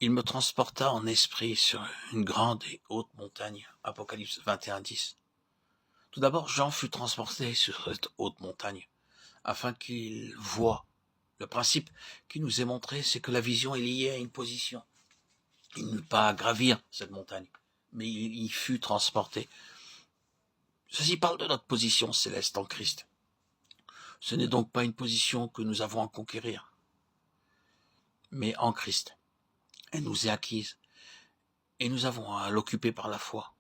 Il me transporta en esprit sur une grande et haute montagne. Apocalypse 21:10. Tout d'abord, Jean fut transporté sur cette haute montagne, afin qu'il voie. Le principe qui nous est montré, c'est que la vision est liée à une position. Il n'eut pas à gravir cette montagne, mais il y fut transporté. Ceci parle de notre position céleste en Christ. Ce n'est donc pas une position que nous avons à conquérir, mais en Christ. Elle nous est acquise, et nous avons à l'occuper par la foi.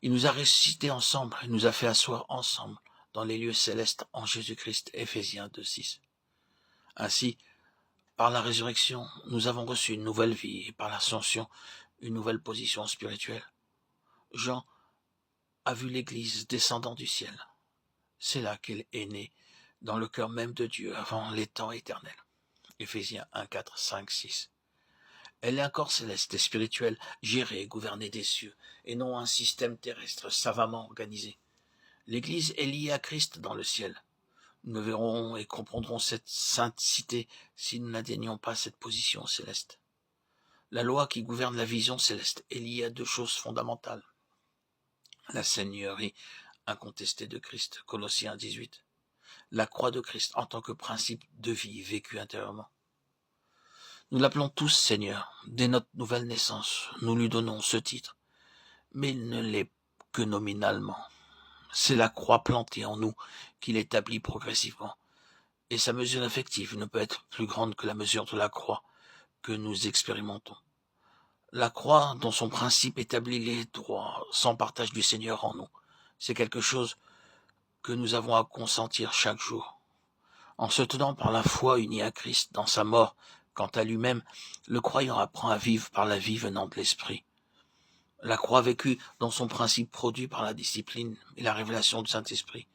Il nous a ressuscités ensemble, et nous a fait asseoir ensemble dans les lieux célestes en Jésus-Christ, Éphésiens 2:6. Ainsi, par la résurrection, nous avons reçu une nouvelle vie, et par l'ascension, une nouvelle position spirituelle. Jean a vu l'Église descendant du ciel. C'est là qu'elle est née, dans le cœur même de Dieu, avant les temps éternels. Éphésiens 1:4, 5, 6. Elle est un corps céleste et spirituel, géré et gouverné des cieux, et non un système terrestre savamment organisé. L'Église est liée à Christ dans le ciel. Nous verrons et comprendrons cette sainte cité si nous n'atteignons pas cette position céleste. La loi qui gouverne la vision céleste est liée à deux choses fondamentales. La seigneurie incontestée de Christ, Colossiens 18. La croix de Christ en tant que principe de vie vécu intérieurement. Nous l'appelons tous Seigneur. Dès notre nouvelle naissance, nous lui donnons ce titre. Mais il ne l'est que nominalement. C'est la croix plantée en nous qui l'établit progressivement. Et sa mesure effective ne peut être plus grande que la mesure de la croix que nous expérimentons. La croix, dont son principe établit les droits sans partage du Seigneur en nous, c'est quelque chose que nous avons à consentir chaque jour. En se tenant par la foi unie à Christ dans sa mort, quant à lui-même, le croyant apprend à vivre par la vie venant de l'Esprit. La croix vécue dans son principe produit par la discipline et la révélation du Saint-Esprit,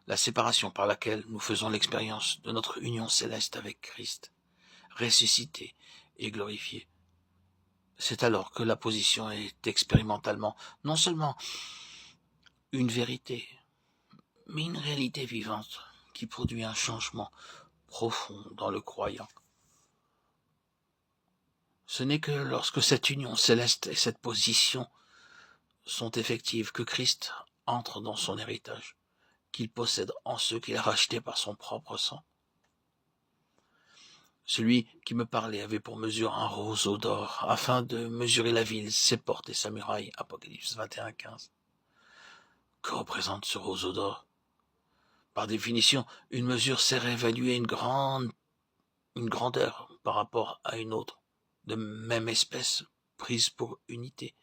la séparation par laquelle nous faisons l'expérience de notre union céleste avec Christ, ressuscité et glorifié. C'est alors que la position est expérimentalement non seulement une vérité, mais une réalité vivante qui produit un changement profond dans le croyant. Ce n'est que lorsque cette union céleste et cette position sont effectives que Christ entre dans son héritage, qu'il possède en ceux qu'il a rachetés par son propre sang. Celui qui me parlait avait pour mesure un roseau d'or, afin de mesurer la ville, ses portes et sa muraille. Apocalypse 21:15. Que représente ce roseau d'or? Par définition, une mesure sert à évaluer une grandeur par rapport à une autre, de même espèce, prise pour unité.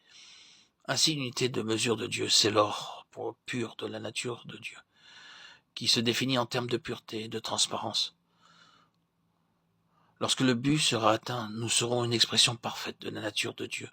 Ainsi, l'unité de mesure de Dieu, c'est l'or pur de la nature de Dieu, qui se définit en termes de pureté et de transparence. Lorsque le but sera atteint, nous serons une expression parfaite de la nature de Dieu.